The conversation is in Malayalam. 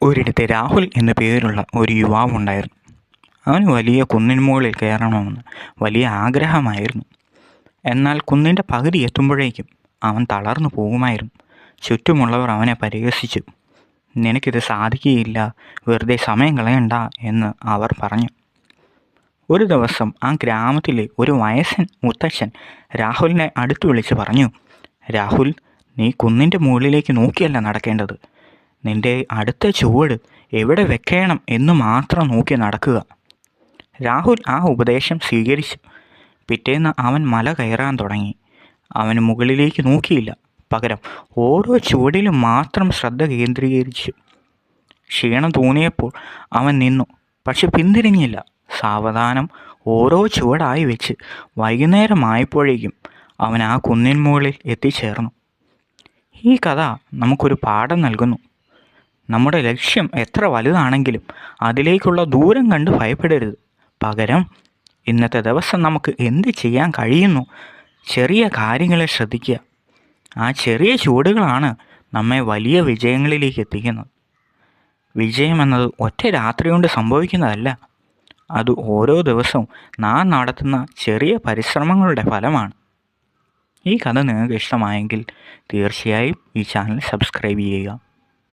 ഒരിടത്ത് രാഹുൽ എന്നു പേരുള്ള ഒരു യുവാവുണ്ടായിരുന്നു. അവന് വലിയ കുന്നിൻ മുകളിൽ കയറണമെന്ന് വലിയ ആഗ്രഹമായിരുന്നു. എന്നാൽ കുന്നിൻ്റെ പകുതി എത്തുമ്പോഴേക്കും അവൻ തളർന്നു പോകുമായിരുന്നു. ചുറ്റുമുള്ളവർ അവനെ പരിഹസിച്ചു. നിനക്കിത് സാധിക്കുകയില്ല, വെറുതെ സമയം കളയണ്ട എന്ന് അവർ പറഞ്ഞു. ഒരു ദിവസം ആ ഗ്രാമത്തിലെ ഒരു വയസ്സൻ മുത്തച്ഛൻ രാഹുലിനെ അടുത്തു വിളിച്ച് പറഞ്ഞു, രാഹുൽ, നീ കുന്നിൻ്റെ മുകളിലേക്ക് നോക്കിയല്ല നടക്കേണ്ടത്. നിന്റെ അടുത്ത ചുവട് എവിടെ വെക്കണം എന്ന് മാത്രം നോക്കി നടക്കുക. രാഹുൽ ആ ഉപദേശം സ്വീകരിച്ചു. പിറ്റേന്ന് അവൻ മല കയറാൻ തുടങ്ങി. അവൻ മുകളിലേക്ക് നോക്കിയില്ല, പകരം ഓരോ ചുവടിലും മാത്രം ശ്രദ്ധ കേന്ദ്രീകരിച്ചു. ക്ഷീണം തോന്നിയപ്പോൾ അവൻ നിന്നു, പക്ഷെ പിന്തിരിഞ്ഞില്ല. സാവധാനം ഓരോ ചുവടായി വെച്ച് വൈകുന്നേരമായപ്പോഴേക്കും അവൻ ആ കുന്നിൻ മുകളിൽ എത്തിച്ചേർന്നു. ഈ കഥ നമുക്കൊരു പാഠം നൽകുന്നു. നമ്മുടെ ലക്ഷ്യം എത്ര വലുതാണെങ്കിലും അതിലേക്കുള്ള ദൂരം കണ്ട് ഭയപ്പെടരുത്. പകരം ഇന്നത്തെ ദിവസം നമുക്ക് എന്ത് ചെയ്യാൻ കഴിയുന്നു, ചെറിയ കാര്യങ്ങളെ ശ്രദ്ധിക്കുക. ആ ചെറിയ ചുവടുകളാണ് നമ്മെ വലിയ വിജയങ്ങളിലേക്ക് എത്തിക്കുന്നത്. വിജയം എന്നത് ഒറ്റ രാത്രി കൊണ്ട് സംഭവിക്കുന്നതല്ല. അത് ഓരോ ദിവസവും നാം നടത്തുന്ന ചെറിയ പരിശ്രമങ്ങളുടെ ഫലമാണ്. ഈ കഥ നിങ്ങൾക്ക് ഇഷ്ടമായെങ്കിൽ തീർച്ചയായും ഈ ചാനൽ സബ്സ്ക്രൈബ് ചെയ്യുക.